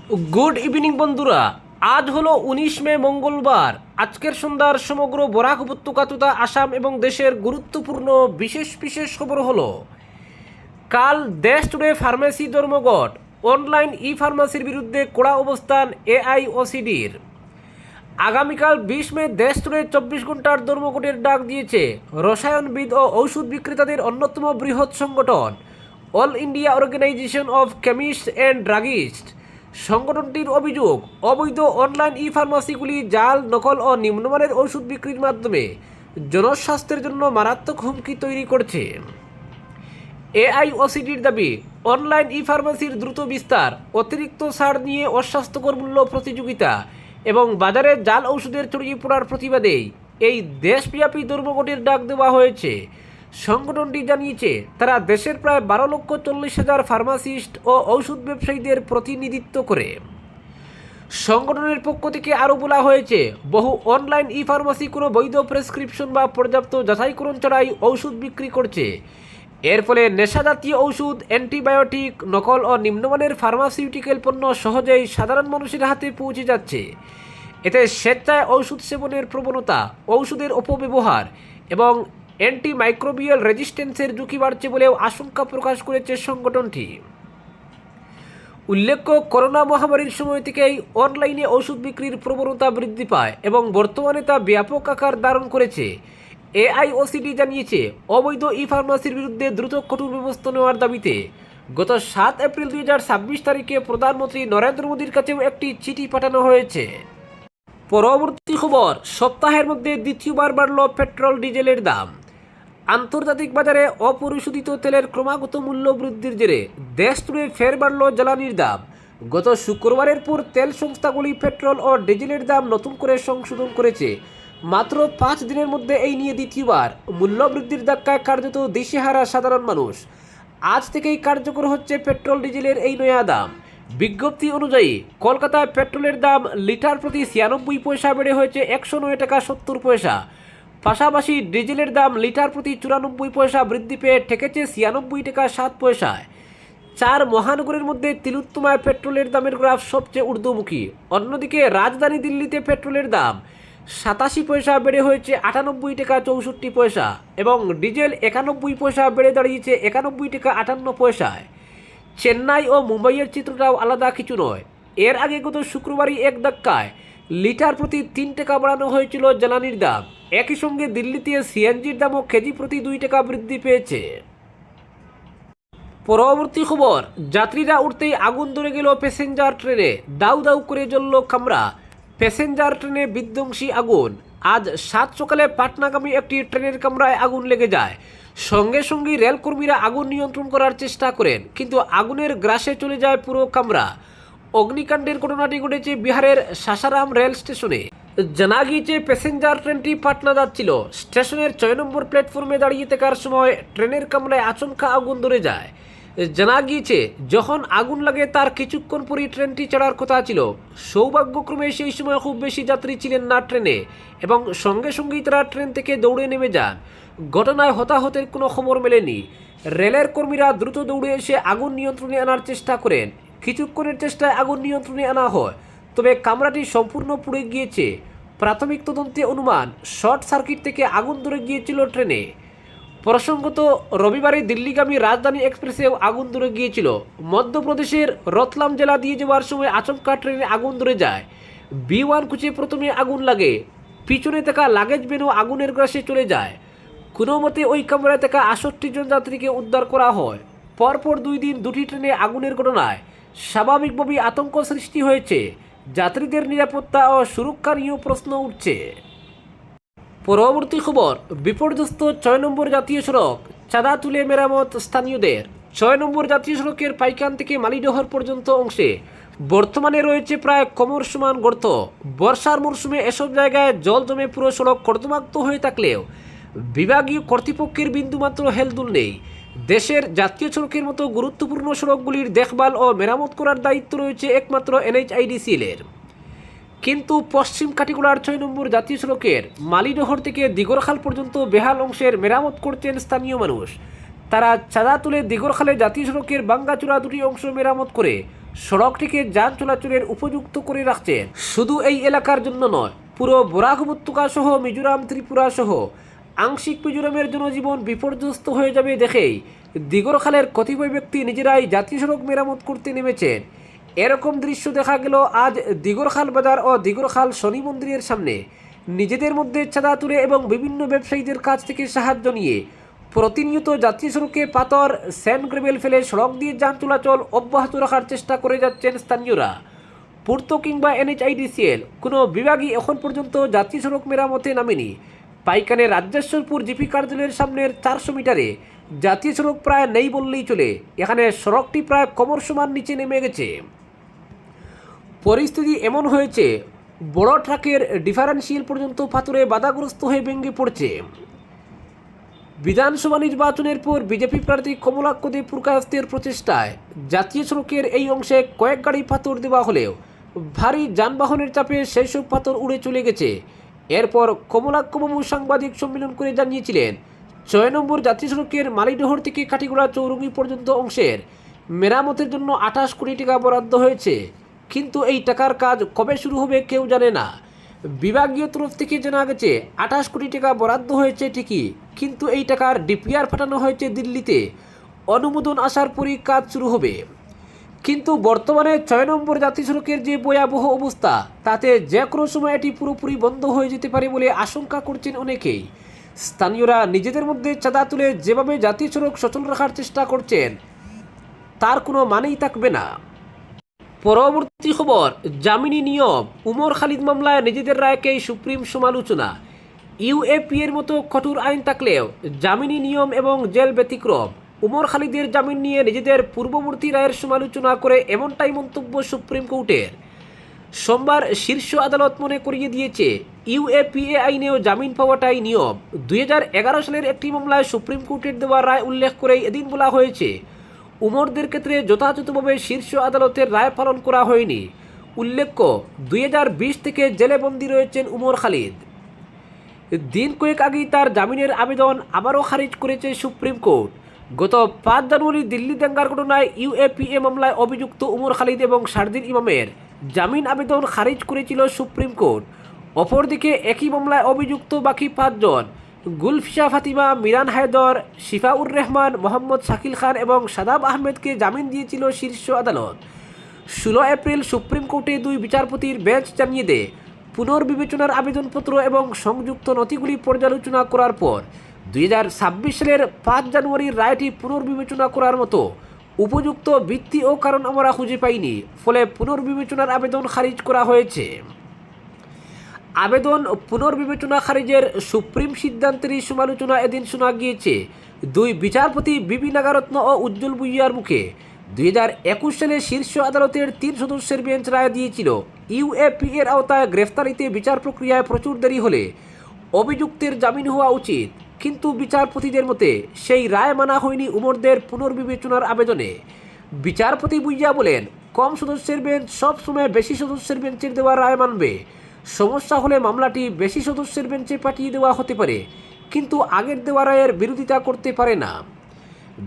Good evening বন্ধুরা। আজ হলো 19 মে মঙ্গলবার। আজকের সন্ধ্যার সমগ্র বরাক উপত্যকা তথা আসাম এবং দেশের গুরুত্বপূর্ণ বিশেষ বিশেষ খবর হলো, কাল দেশ জুড়ে ফার্মেসি ধর্মঘট, অনলাইন ই ফার্মাসির বিরুদ্ধে কড়া অবস্থান এআইওসিডির। আগামীকাল 20 মে দেশ জুড়ে 24 ঘন্টার ধর্মঘটের ডাক দিয়েছে রসায়নবিদ ও ঔষধ বিক্রেতাদের অন্যতম বৃহৎ সংগঠন All India Organisation of Chemist and Druggist. সংগঠনটির অভিযোগ, অবৈধ অনলাইন ই ফার্মাসিগুলি জাল, নকল ও নিম্নমানের ওষুধ বিক্রির মাধ্যমে জনস্বাস্থ্যের জন্য মারাত্মক হুমকি তৈরি করছে। এআইওসিডির দাবি, অনলাইন ই ফার্মাসির দ্রুত বিস্তার, অতিরিক্ত ছাড় নিয়ে অস্বাস্থ্যকর মূল্য প্রতিযোগিতা এবং বাজারে জাল ঔষধের ছড়িয়ে পড়ার প্রতিবাদেই এই দেশব্যাপী ধর্মঘটের ডাক দেওয়া হয়েছে। সংগঠনটি জানিয়েছে, তারা দেশের প্রায় 12,40,000 ফার্মাসিস্ট ও ঔষধ ব্যবসায়ীদের প্রতিনিধিত্ব করে। সংগঠনের পক্ষ থেকে আরও বলা হয়েছে, বহু অনলাইন ই ফার্মাসি কোনো বৈধ প্রেসক্রিপশন বা পর্যাপ্ত যাচাইকরণ ছাড়াই ঔষধ বিক্রি করছে। এর ফলে নেশাজাতীয় ঔষধ, অ্যান্টিবায়োটিক, নকল ও নিম্নমানের ফার্মাসিউটিক্যাল পণ্য সহজেই সাধারণ মানুষের হাতে পৌঁছে যাচ্ছে। এতে স্বেচ্ছায় ঔষধ সেবনের প্রবণতা, ঔষধের অপব্যবহার এবং অ্যান্টিমাইক্রোবিয়াল রেজিস্ট্যান্সের ঝুঁকি বাড়ছে বলেও আশঙ্কা প্রকাশ করেছে সংগঠনটি। উল্লেখ্য, করোনা মহামারীর সময় থেকেই অনলাইনে ওষুধ বিক্রির প্রবণতা বৃদ্ধি পায় এবং বর্তমানে তা ব্যাপক আকার ধারণ করেছে। এআইওসিডি জানিয়েছে, অবৈধ ই ফার্মাসির বিরুদ্ধে দ্রুত কঠোর ব্যবস্থা নেওয়ার দাবিতে গত 7 এপ্রিল 2026 তারিখে প্রধানমন্ত্রী নরেন্দ্র মোদীর কাছেও একটি চিঠি পাঠানো হয়েছে। পরবর্তী খবর, সপ্তাহের মধ্যে দ্বিতীয়বার বাড়ল পেট্রোল ডিজেলের দাম। আন্তর্জাতিক বাজারে অপরিশোধিত তেলের ক্রমাগত মূল্য বৃদ্ধির জেরে দেশ জুড়ে ফের বাড়ল জ্বালানির দাম। গত শুক্রবারের পর তেল সংস্থাগুলি পেট্রোল ও ডিজেলের দাম নতুন করে সংশোধন করেছে। মাত্র 5 দিনের মধ্যে এই নিয়ে দ্বিতীয়বার মূল্য বৃদ্ধির ধাক্কায় কার্যত দিশেহারা সাধারণ মানুষ। আজ থেকেই কার্যকর হচ্ছে পেট্রোল ডিজেলের এই নয়া দাম। বিজ্ঞপ্তি অনুযায়ী কলকাতায় পেট্রোলের দাম লিটার প্রতি 96 পয়সা বেড়ে হয়েছে 109 টাকা 70 পয়সা। পাশাপাশি ডিজেলের দাম লিটার প্রতি 94 পয়সা বৃদ্ধি পেয়ে ঠেকেছে 96 টাকা 7 পয়সায়। 4 মহানগরের মধ্যে তিলোত্তমায় পেট্রোলের দামের গ্রাফ সবচেয়ে ঊর্ধ্বমুখী। অন্যদিকে রাজধানী দিল্লিতে পেট্রোলের দাম 87 পয়সা বেড়ে হয়েছে 98 টাকা 64 পয়সা এবং ডিজেল 91 পয়সা বেড়ে দাঁড়িয়েছে 91 টাকা 58 পয়সায়। চেন্নাই ও মুম্বাইয়ের চিত্রটাও আলাদা কিছু নয়। এর আগে গত শুক্রবারই এক ধাক্কায় লিটার প্রতি 3 টাকা বাড়ানো হয়েছিল জ্বালানির দাম। একই সঙ্গে দিল্লিতে সিএনজির দামও কেজি প্রতি 2 টাকা বৃদ্ধি পেয়েছে। পরবর্তী খবর, যাত্রীরা উঠতেই আগুন ধরে গেল প্যাসেঞ্জার ট্রেনে, দাউ দাউ করে জ্বলল কামরা। প্যাসেঞ্জার ট্রেনে বিধ্বংসী আগুন। আজ 7 সকালে পাটনাগামী একটি ট্রেনের কামরায় আগুন লেগে যায়। সঙ্গে সঙ্গেই রেলকর্মীরা আগুন নিয়ন্ত্রণ করার চেষ্টা করেন, কিন্তু আগুনের গ্রাসে চলে যায় পুরো কামরা। অগ্নিকাণ্ডের ঘটনাটি ঘটেছে বিহারের সাসারাম রেল স্টেশনে। জানা গিয়েছে, প্যাসেঞ্জার ট্রেনটি পাটনা যাচ্ছিল। স্টেশনের 6 নম্বর প্ল্যাটফর্মে দাঁড়িয়ে থাকার সময় ট্রেনের কামরায় আচমকা আগুন ধরে যায়। জানা গিয়েছে, যখন আগুন লাগে তার কিছুক্ষণ পরই ট্রেনটি ছাড়ার কথা ছিল। সৌভাগ্যক্রমে সেই সময় খুব বেশি যাত্রী ছিলেন না ট্রেনে এবং সঙ্গে সঙ্গেই তারা ট্রেন থেকে দৌড়ে নেমে যান। ঘটনায় হতাহতের কোনো খবর মেলেনি। রেলের কর্মীরা দ্রুত দৌড়ে এসে আগুন নিয়ন্ত্রণে আনার চেষ্টা করেন। কিছুক্ষণের চেষ্টায় আগুন নিয়ন্ত্রণে আনা হয়, তবে কামরাটি সম্পূর্ণ পুড়ে গিয়েছে। প্রাথমিক তদন্তে অনুমান, শর্ট সার্কিট থেকে আগুন ধরে গিয়েছিল ট্রেনে। প্রসঙ্গত, রবিবারে দিল্লিগামী রাজধানী এক্সপ্রেসেও আগুন ধরে গিয়েছিল। মধ্যপ্রদেশের রতলাম জেলা দিয়ে যাওয়ার সময় আচমকা ট্রেনে আগুন ধরে যায়। B1 কোচে প্রথমে আগুন লাগে, পিছনে থাকা লাগেজ ভ্যানও আগুনের গ্রাসে চলে যায়। কোনো মতে ওই কামরায় থাকা 68 জন যাত্রীকে উদ্ধার করা হয়। পরপর 2 দিন 2টি ট্রেনে আগুনের ঘটনায় স্বাভাবিকভাবেই আতঙ্ক সৃষ্টি হয়েছে। যাত্রীদের নিরাপত্তা ও সুরক্ষা নিয়েও প্রশ্ন উঠছে। পরবর্তী খবর, বিপর্যস্ত 6 নম্বর জাতীয় সড়ক, চাঁদা তুলে মেরামত স্থানীয়দের। 6 নম্বর জাতীয় সড়কের পাইকান থেকে মালিডহর পর্যন্ত অংশে বর্তমানে রয়েছে প্রায় কোমর সমান গর্ত। বর্ষার মরশুমে এসব জায়গায় জল জমে পুরো সড়ক কর্দমাক্ত হয়ে থাকলেও বিভাগীয় কর্তৃপক্ষের বিন্দুমাত্র হেলদোল নেই। দেশের জাতীয় সড়কের মতো গুরুত্বপূর্ণ সড়কগুলির দেখভাল ও মেরামত করার দায়িত্ব রয়েছে একমাত্র NHIDCL-এর। কিন্তু পশ্চিম কাটিগড়ার 6 নম্বর জাতীয় সড়কের মালিডহর থেকে দিগরখাল পর্যন্ত বেহাল অংশের মেরামত করছেন স্থানীয় মানুষ। তারা চাঁদা তুলে দিগরখালে জাতীয় সড়কের ভাঙ্গাচোরা 2টি অংশ মেরামত করে সড়কটিকে যান চলাচলের উপযুক্ত করে রাখছেন। শুধু এই এলাকার জন্য নয়, পুরো বরাক উপত্যকা সহ মিজোরাম, ত্রিপুরা সহ আংশিক মিজোরামের জনজীবন বিপর্যস্ত হয়ে যাবে দেখেই দিগরখালের কতিপয় ব্যক্তি নিজেরাই জাতীয় সড়ক মেরামত করতে নেমেছেন। এরকম দৃশ্য দেখা গেল আজ দিগরখাল বাজার ও দিগরখাল শনি মন্দিরের সামনে। নিজেদের মধ্যে চাঁদা তুলে এবং বিভিন্ন ব্যবসায়ীদের কাছ থেকে সাহায্য নিয়ে প্রতিনিয়ত জাতীয় সড়কে পাথর, স্যান্ড গ্রেভেল ফেলে সড়ক দিয়ে যান চলাচল অব্যাহত রাখার চেষ্টা করে যাচ্ছেন স্থানীয়রা। পূর্ত কিংবা NHIDCL কোনো বিভাগই এখন পর্যন্ত জাতীয় সড়ক মেরামতে নামেনি। পাইকানের রাজ্যেশ্বরপুর জিপি কার্যালয়ের সামনের 400 মিটারে জাতীয় সড়ক প্রায় নেই বললেই চলে। এখানে সড়কটি প্রায় কোমর সমান নিচে নেমে গেছে। পরিস্থিতি এমন হয়েছে, বড় ট্রাকের ডিফারেন্সিয়াল পর্যন্ত পাথরে বাধাগ্রস্ত হয়ে ভেঙে পড়ছে। বিধানসভা নির্বাচনের পর বিজেপি প্রার্থী কমলাক্ষ দেব পুরকায়স্থের প্রচেষ্টায় জাতীয় সড়কের এই অংশে কয়েক গাড়ি পাথর দেওয়া হলেও ভারী যানবাহনের চাপে সেই সব পাথর উড়ে চলে গেছে। এরপর কমলাক্ষবাবু সাংবাদিক সম্মেলন করে জানিয়েছিলেন 6 নম্বর জাতীয় সড়কের মালিডহর থেকে কাঠিগোড়া চৌরঙ্গি পর্যন্ত অংশের মেরামতের জন্য 28 কোটি টাকা বরাদ্দ হয়েছে, কিন্তু এই টাকার কাজ কবে শুরু হবে কেউ জানে না। বিভাগীয় তরফ থেকে জানা গেছে 28 কোটি টাকা বরাদ্দ হয়েছে ঠিকই, কিন্তু এই টাকার ডিপিআর পাঠানো হয়েছে দিল্লিতে। অনুমোদন আসার পরই কাজ শুরু হবে। কিন্তু বর্তমানে 6 নম্বর জাতীয় সড়কের যে ভয়াবহ অবস্থা, তাতে যে কোনো সময় এটি পুরোপুরি বন্ধ হয়ে যেতে পারে বলে আশঙ্কা করছেন অনেকেই। স্থানীয়রা নিজেদের মধ্যে চাঁদা তুলে যেভাবে জাতীয় সড়ক সচল রাখার চেষ্টা করছেন, তার কোনো মানেই থাকবে না। পরবর্তী খবর, জামিনী নিয়ম, উমর খালিদ মামলায় নিজেদের রায়কেই সুপ্রিম সমালোচনা। ইউএপি এর মতো কঠোর আইন থাকলেও জামিনী নিয়ম এবং জেল ব্যতিক্রম। উমর খালিদের জামিন নিয়ে নিজেদের পূর্ববর্তী রায়ের সমালোচনা করে এমনটাই মন্তব্য সুপ্রিম কোর্টের। সোমবার শীর্ষ আদালত মনে করিয়ে দিয়েছে ইউএপিএ আইনেও জামিন পাওয়াটাই নিয়ম। 2011 সালের একটি মামলায় সুপ্রিম কোর্টের দেওয়া রায় উল্লেখ করেই এদিন বলা হয়েছে উমরদের ক্ষেত্রে যথাযথভাবে শীর্ষ আদালতের রায় পালন করা হয়নি। উল্লেখ্য, 2020 থেকে জেলে বন্দী রয়েছেন উমর খালিদ। দিন কয়েক আগেই তার জামিনের আবেদন আবারও খারিজ করেছে সুপ্রিম কোর্ট। গত 5 জানুয়ারি দিল্লি দাঙ্গার ঘটনায় ইউএপিএ মামলায় অভিযুক্ত উমর খালিদ এবং শারদিন ইমামের জামিন আবেদন খারিজ করেছিল সুপ্রিম কোর্ট। অপরদিকে একই মামলায় অভিযুক্ত বাকি 5 জন গুলফিশা ফাতিমা, মিরান হায়দর, শিফাউর রহমান, মোহাম্মদ শাকিল খান এবং সাদাব আহমেদকে জামিন দিয়েছিল শীর্ষ আদালত। 16 এপ্রিল সুপ্রিম কোর্টে 2 বিচারপতির বেঞ্চ জানিয়ে দেয় পুনর্বিবেচনার আবেদনপত্র এবং সংযুক্ত নথিগুলি পর্যালোচনা করার পর 2026 সালের 5 জানুয়ারির রায়টি পুনর্বিবেচনা করার মতো উপযুক্ত ভিত্তি ও কারণ আমরা খুঁজে পাইনি, ফলে পুনর্বিবেচনার আবেদন খারিজ করা হয়েছে। আবেদন পুনর্বিবেচনা খারিজের সুপ্রিম সিদ্ধান্তেরই সমালোচনা এদিন শোনা গিয়েছে 2 বিচারপতি বিবি নাগারত্ন ও উজ্জ্বল ভুইয়ার মুখে। 2021 সালে শীর্ষ আদালতের 3 সদস্যের বেঞ্চ রায় দিয়েছিল ইউএপি এর আওতায় গ্রেফতারিতে বিচার প্রক্রিয়ায় প্রচুর দেরি হলে অভিযুক্তের জামিন হওয়া উচিত, কিন্তু বিচারপতিদের মতে সেই রায় মানা হয়নি উমরদের পুনর্বিবেচনার আবেদনে। বিচারপতি ভুইয়া বলেন, কম সদস্যের বেঞ্চ সবসময় বেশি সদস্যের বেঞ্চের দেওয়া রায় মানবে। সমস্যা হলে মামলাটি বেশি সদস্যের বেঞ্চে পাঠিয়ে দেওয়া হতে পারে, কিন্তু আগের দেওয়া রায়ের বিরোধিতা করতে পারে না।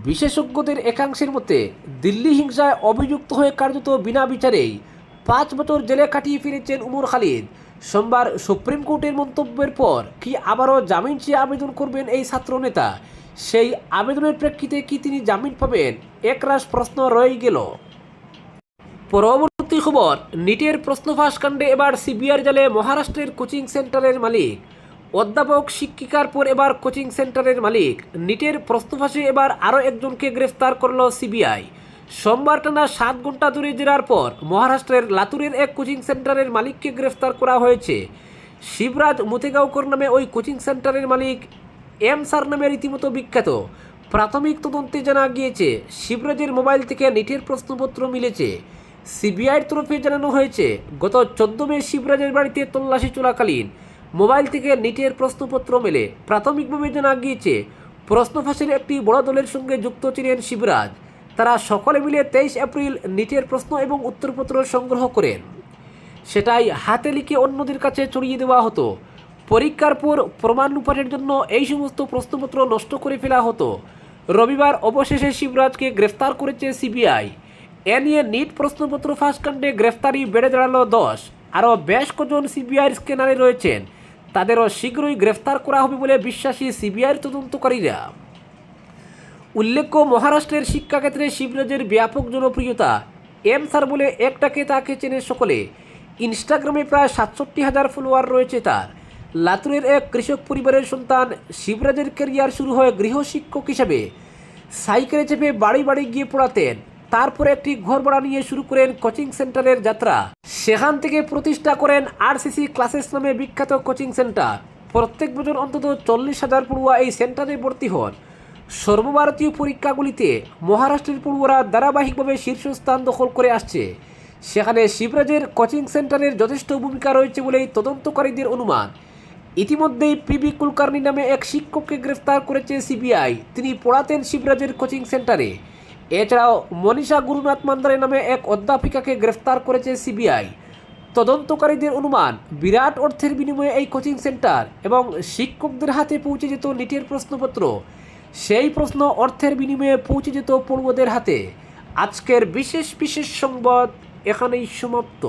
বিশেষজ্ঞদের একাংশের মতে দিল্লি হিংসায় অভিযুক্ত হয়ে কার্যত বিনা বিচারেই 5 বছর জেলে কাটিয়ে ফিরেছেন উমর খালিদ। সোমবার সুপ্রিম কোর্টের মন্তব্যের পর কি আবারও জামিন চেয়ে আবেদন করবেন এই ছাত্রনেতা? সেই আবেদনের প্রেক্ষিতে কি তিনি জামিন পাবেন? একরাশ প্রশ্ন রয়ে গেল। পরবর্তী খবর, নিটের প্রশ্নফাঁস কাণ্ডে এবার সিবিআই জালে মহারাষ্ট্রের কোচিং সেন্টারের মালিক। অধ্যাপক শিক্ষিকার পর এবার কোচিং সেন্টারের মালিক। নিটের প্রশ্নফাঁসে এবার আরও একজনকে গ্রেফতার করল সিবিআই। সোমবার টানা 7 ঘন্টা ধরে জেরার পর মহারাষ্ট্রের লাতুরের এক কোচিং সেন্টারের মালিককে গ্রেফতার করা হয়েছে। শিবরাজ মুতেগাঁওকর নামে ওই কোচিং সেন্টারের মালিক এম স্যার নামে রীতিমতো বিখ্যাত। প্রাথমিক তদন্তে জানা গিয়েছে শিবরাজের মোবাইল থেকে নিটের প্রশ্নপত্র মিলেছে। সিবিআইয়ের তরফে জানানো হয়েছে গত 14 মে শিবরাজের বাড়িতে তল্লাশি চলাকালীন মোবাইল থেকে নিটের প্রশ্নপত্র মেলে। প্রাথমিকভাবে জানা গিয়েছে প্রশ্নফাঁসের একটি বড় দলের সঙ্গে যুক্ত ছিলেন শিবরাজ। তারা সকলে মিলে 23 এপ্রিল নিটের প্রশ্ন এবং উত্তরপত্র সংগ্রহ করেন। সেটাই হাতে লিখে অন্যদের কাছে ছড়িয়ে দেওয়া হতো। পরীক্ষার পর প্রমাণ লুপাটের জন্য এই সমস্ত প্রশ্নপত্র নষ্ট করে ফেলা হতো। রবিবার অবশেষে শিবরাজকে গ্রেফতার করেছে সিবিআই। এ নিয়ে নিট প্রশ্নপত্র ফাঁসকাণ্ডে গ্রেফতারি বেড়ে দাঁড়ালো 10। আরও বেশ কজন সিবিআইয়ের স্ক্যানারে রয়েছেন, তাদেরও শীঘ্রই গ্রেফতার করা হবে বলে বিশ্বাসী সিবিআইয়ের তদন্তকারীরা। উল্লেখ্য, মহারাষ্ট্রের শিক্ষাক্ষেত্রে শিবরাজের ব্যাপক জনপ্রিয়তা। এম স্যার বলে একটাকে তাকে চেনে সকলে। ইনস্টাগ্রামে প্রায় 67,000 ফলোয়ার রয়েছে তার। লাতুরের এক কৃষক পরিবারের সন্তান শিবরাজের ক্যারিয়ার শুরু হয় গৃহশিক্ষক হিসেবে। সাইকেলে চেপে বাড়ি বাড়ি গিয়ে পড়াতেন। তারপরে একটি ঘর ভাড়া নিয়ে শুরু করেন কোচিং সেন্টারের যাত্রা। সেখান থেকে প্রতিষ্ঠা করেন আরসিসি ক্লাসেস নামে বিখ্যাত কোচিং সেন্টার। প্রত্যেক বছর অন্তত 40,000 পড়ুয়া এই সেন্টারে ভর্তি হন। সর্বভারতীয় পরীক্ষাগুলিতে মহারাষ্ট্রের পড়ুয়ারা ধারাবাহিকভাবে শীর্ষস্থান দখল করে আসছে। সেখানে শিবরাজের কোচিং সেন্টারের যথেষ্ট ভূমিকা রয়েছে বলেই তদন্তকারীদের অনুমান। ইতিমধ্যেই পিবি কুলকার্নি নামে এক শিক্ষককে গ্রেফতার করেছে সিবিআই। তিনি পড়াতেন শিবরাজের কোচিং সেন্টারে। এছাড়াও মনীষা গুরুনাথ মান্দারে নামে এক অধ্যাপিকাকে গ্রেফতার করেছে সিবিআই। তদন্তকারীদের অনুমান, বিরাট অর্থের বিনিময়ে এই কোচিং সেন্টার এবং শিক্ষকদের হাতে পৌঁছে যেত নিটের প্রশ্নপত্র। সেই প্রশ্ন অর্থের বিনিময়ে পৌঁছে যেত পড়ুয়াদের হাতে। আজকের বিশেষ সংবাদ এখানেই সমাপ্ত।